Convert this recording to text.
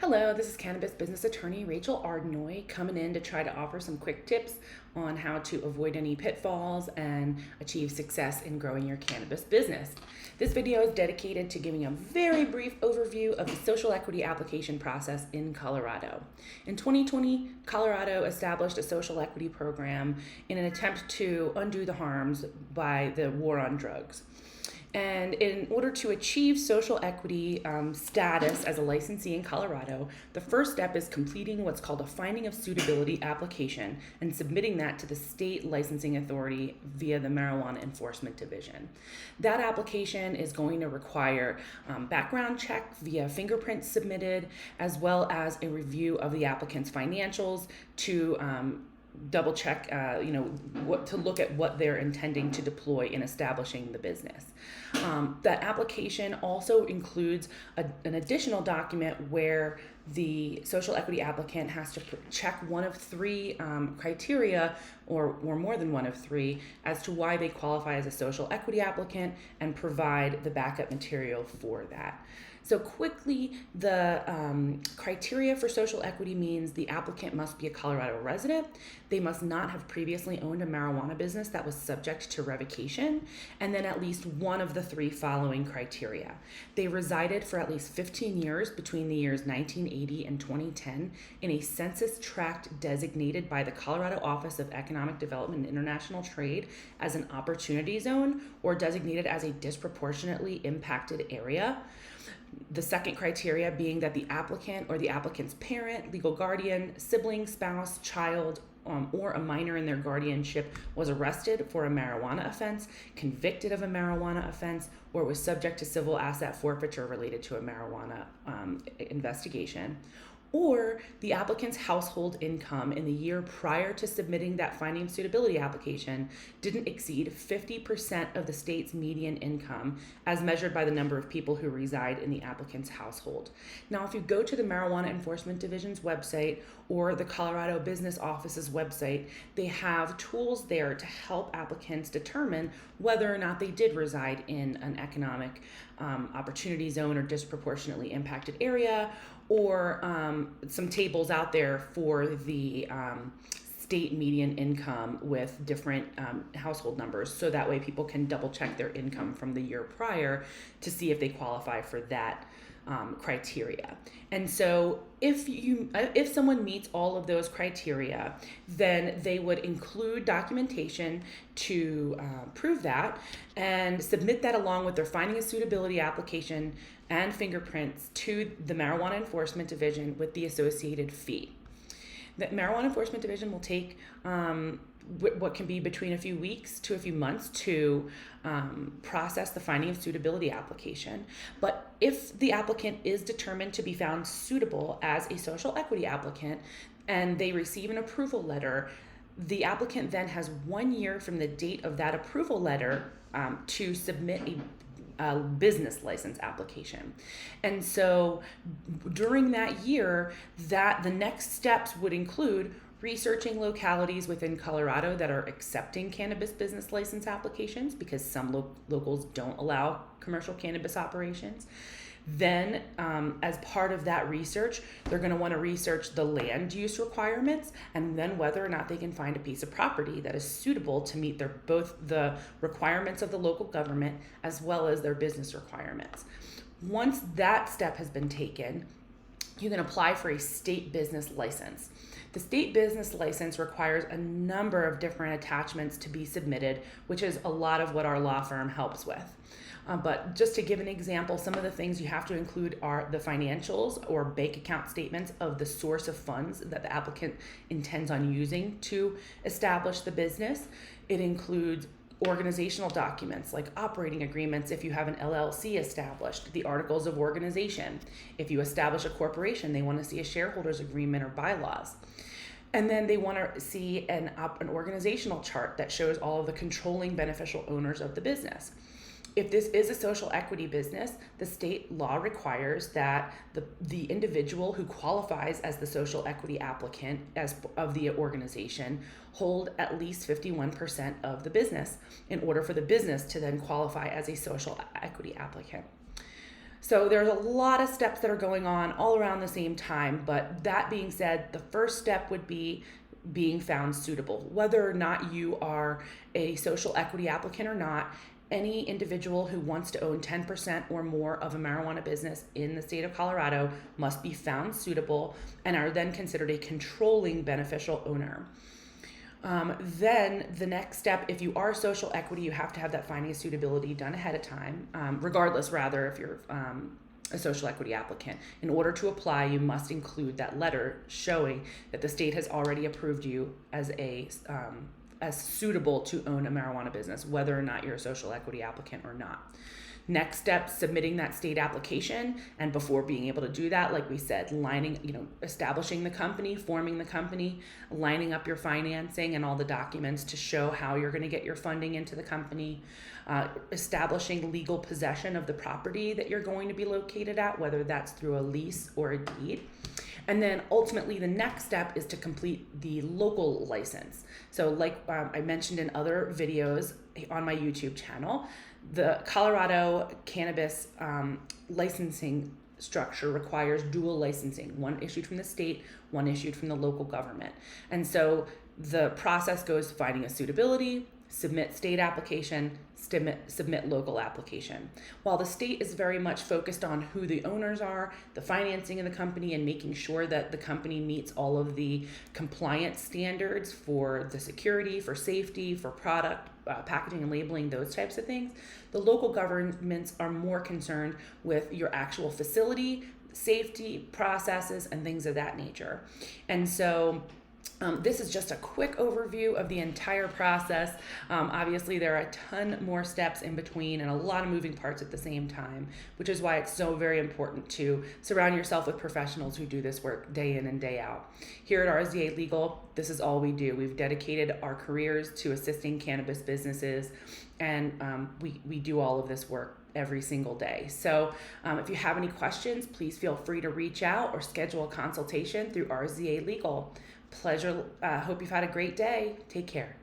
Hello, this is cannabis business attorney Rachel Ardenoy coming in to try to offer some quick tips on how to avoid any pitfalls and achieve success in growing your cannabis business. This video is dedicated to giving a very brief overview of the social equity application process in Colorado. In 2020, Colorado established a social equity program in an attempt to undo the harms by the war on drugs. And in order to achieve social equity status as a licensee in Colorado, the first step is completing what's called a finding of suitability application and submitting that to the state licensing authority via the Marijuana Enforcement Division. That application is going to require background check via fingerprints submitted, as well as a review of the applicant's financials to double check, to look at what they're intending to deploy in establishing the business. That application also includes an additional document where the social equity applicant has to check one of three criteria or more than one of three as to why they qualify as a social equity applicant and provide the backup material for that. So quickly, the criteria for social equity means the applicant must be a Colorado resident, they must not have previously owned a marijuana business that was subject to revocation, and then at least one of the three following criteria. They resided for at least 15 years between the years 1980 and 2010 in a census tract designated by the Colorado Office of Economic Development and International Trade as an opportunity zone or designated as a disproportionately impacted area. The second criteria being that the applicant or the applicant's parent, legal guardian, sibling, spouse, child, or a minor in their guardianship was arrested for a marijuana offense, convicted of a marijuana offense, or was subject to civil asset forfeiture related to a marijuana investigation. Or the applicant's household income in the year prior to submitting that finding of suitability application didn't exceed 50% of the state's median income as measured by the number of people who reside in the applicant's household. Now, if you go to the Marijuana Enforcement Division's website or the Colorado Business Office's website, they have tools there to help applicants determine whether or not they did reside in an economic opportunity zone or disproportionately impacted area, or some tables out there for the state median income with different household numbers, so that way people can double check their income from the year prior to see if they qualify for that criteria. And so if someone meets all of those criteria, then they would include documentation to prove that and submit that along with their finding of suitability application and fingerprints to the Marijuana Enforcement Division with the associated fee. The Marijuana Enforcement Division will take what can be between a few weeks to a few months to process the finding of suitability application. But if the applicant is determined to be found suitable as a social equity applicant and they receive an approval letter, the applicant then has 1 year from the date of that approval letter to submit a business license application. And so during that year, the next steps would include researching localities within Colorado that are accepting cannabis business license applications, because some locals don't allow commercial cannabis operations. Then, as part of that research, they're going to want to research the land use requirements and then whether or not they can find a piece of property that is suitable to meet both the requirements of the local government as well as their business requirements. Once that step has been taken, you can apply for a state business license. The state business license requires a number of different attachments to be submitted, which is a lot of what our law firm helps with. But just to give an example, some of the things you have to include are the financials or bank account statements of the source of funds that the applicant intends on using to establish the business. It includes organizational documents like operating agreements if you have an LLC established, the articles of organization. If you establish a corporation, they want to see a shareholders agreement or bylaws. And then they want to see an organizational chart that shows all of the controlling beneficial owners of the business. If this is a social equity business, the state law requires that the individual who qualifies as the social equity applicant of the organization hold at least 51% of the business in order for the business to then qualify as a social equity applicant. So there's a lot of steps that are going on all around the same time. But that being said, the first step would be being found suitable. Whether or not you are a social equity applicant or not, any individual who wants to own 10% or more of a marijuana business in the state of Colorado must be found suitable and are then considered a controlling beneficial owner. Then the next step, if you are social equity, you have to have that finding of suitability done ahead of time, regardless, rather, if you're a social equity applicant. In order to apply, you must include that letter showing that the state has already approved you as as suitable to own a marijuana business, whether or not you're a social equity applicant or not. Next step, submitting that state application. And before being able to do that, like we said, establishing the company, forming the company, lining up your financing and all the documents to show how you're going to get your funding into the company, establishing legal possession of the property that you're going to be located at, whether that's through a lease or a deed. And then ultimately the next step is to complete the local license. So like I mentioned in other videos on my YouTube channel, the Colorado cannabis licensing structure requires dual licensing, one issued from the state, one issued from the local government. And so the process goes finding a suitability, submit state application, submit local application. While the state is very much focused on who the owners are, the financing of the company, and making sure that the company meets all of the compliance standards for the security, for safety, for product, packaging and labeling, those types of things, the local governments are more concerned with your actual facility, safety, processes, and things of that nature. And so this is just a quick overview of the entire process. Obviously, there are a ton more steps in between and a lot of moving parts at the same time, which is why it's so very important to surround yourself with professionals who do this work day in and day out. Here at RZA Legal, this is all we do. We've dedicated our careers to assisting cannabis businesses, and we do all of this work every single day. So if you have any questions, please feel free to reach out or schedule a consultation through RZA Legal. Pleasure. Hope you've had a great day. Take care.